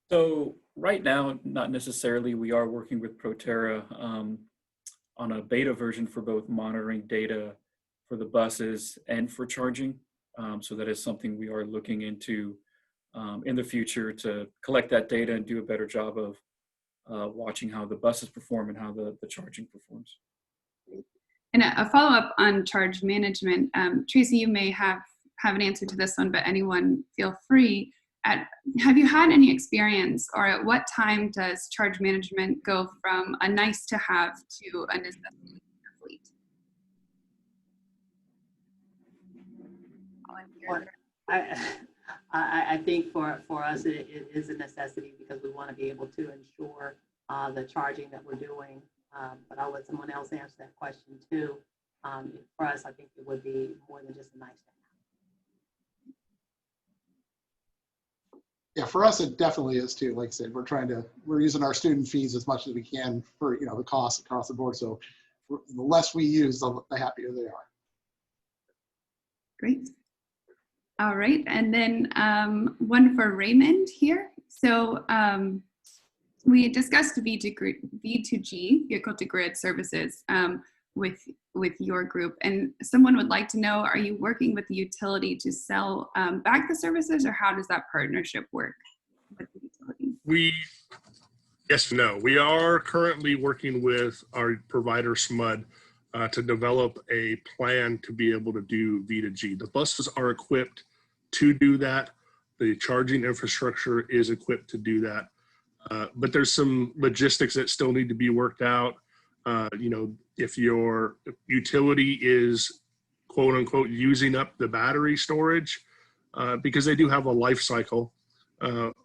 So right now, not necessarily. We are working with Proterra on a beta version for both monitoring data for the buses and for charging. So that is something we are looking into in the future to collect that data and do a better job of watching how the buses perform and how the charging performs. And a follow-up on charge management. Tracy, you may have an answer to this one, but anyone feel free. Have you had any experience, or at what time does charge management go from a nice to have to a necessity in your fleet? I think for us, it is a necessity because we want to be able to ensure the charging that we're doing. But I'll let someone else answer that question too. For us, I think it would be more than just a nice to have. Yeah, for us, it definitely is too. Like I said, we're using our student fees as much as we can for, the costs across the board. So the less we use, the happier they are. Great. All right, and then one for Raymond here. So we discussed V2G, vehicle to grid services, with your group, and someone would like to know: are you working with the utility to sell back the services, or how does that partnership work with the utility? Yes, no. We are currently working with our provider SMUD to develop a plan to be able to do V2G. The buses are equipped to do that. The charging infrastructure is equipped to do that. But there's some logistics that still need to be worked out. If your utility is quote unquote using up the battery storage, because they do have a life cycle,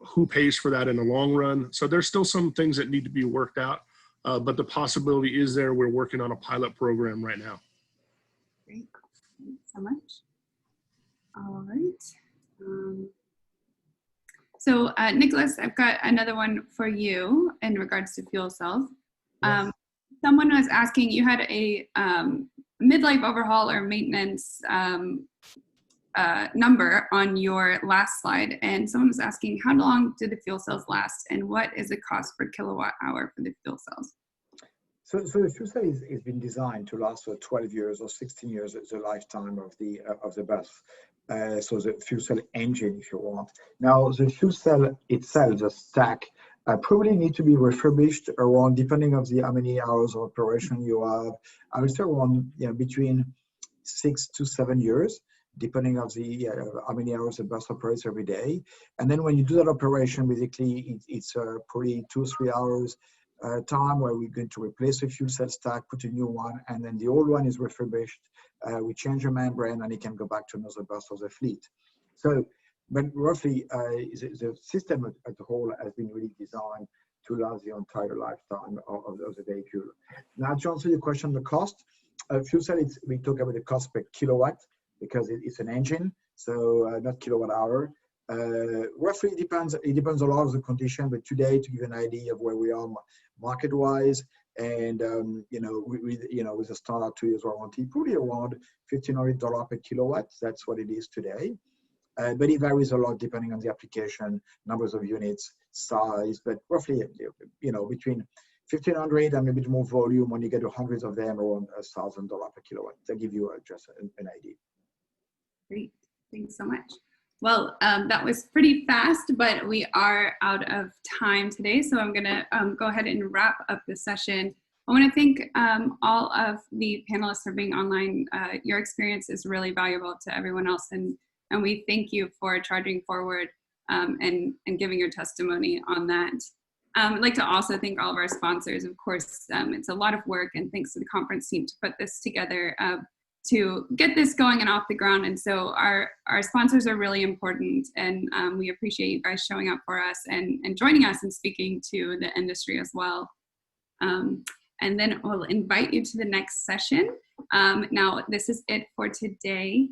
who pays for that in the long run? So there's still some things that need to be worked out, but the possibility is there. We're working on a pilot program right now. Great, thanks so much. All right. So Nicolas, I've got another one for you in regards to fuel cells. Yes. Someone was asking, you had a midlife overhaul or maintenance number on your last slide, and someone was asking, how long do the fuel cells last, and what is the cost per kilowatt hour for the fuel cells? So the fuel cell is been designed to last for 12 years or 16 years as the lifetime of the bus. So the fuel cell engine, if you want. Now the fuel cell itself, the stack, probably need to be refurbished around, depending on how many hours of operation you have. I would say around between 6 to 7 years, depending on how many hours the bus operates every day. And then when you do that operation, basically it's probably 2 or 3 hours time where we're going to replace the fuel cell stack, put a new one, and then the old one is refurbished. We change the membrane, and it can go back to another bus of the fleet. So, but roughly, the system as a whole has been really designed to last the entire lifetime of the vehicle. Now, to answer your question, the cost, fuel cell, we talk about the cost per kilowatt because it's an engine, so not kilowatt hour. Roughly, it depends a lot on the condition, but today, to give you an idea of where we are market-wise, and with a standard 2 years warranty, probably around $1,500 per kilowatt. That's what it is today. But it varies a lot depending on the application, numbers of units, size, but roughly, between $1,500 and a bit more volume when you get to hundreds of them, around $1,000 per kilowatt. To give you just an idea. Great, thanks so much. Well, that was pretty fast, but we are out of time today, so I'm going to go ahead and wrap up the session. I want to thank all of the panelists for being online. Your experience is really valuable to everyone else, and we thank you for charging forward and giving your testimony on that. I'd like to also thank all of our sponsors. Of course, it's a lot of work, and thanks to the conference team to put this together to get this going and off the ground. And so our sponsors are really important, and we appreciate you guys showing up for us and joining us and speaking to the industry as well. And then we'll invite you to the next session. Now, this is it for today.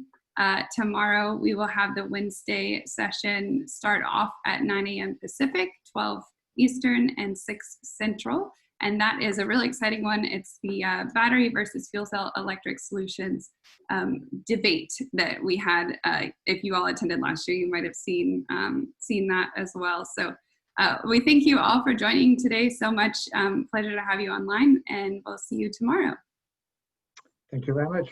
Tomorrow, we will have the Wednesday session start off at 9 a.m. Pacific, 12 Eastern, and 6 Central. And that is a really exciting one. It's the battery versus fuel cell electric solutions debate that we had. If you all attended last year, you might have seen that as well. So we thank you all for joining today so much. Pleasure to have you online, and we'll see you tomorrow. Thank you very much.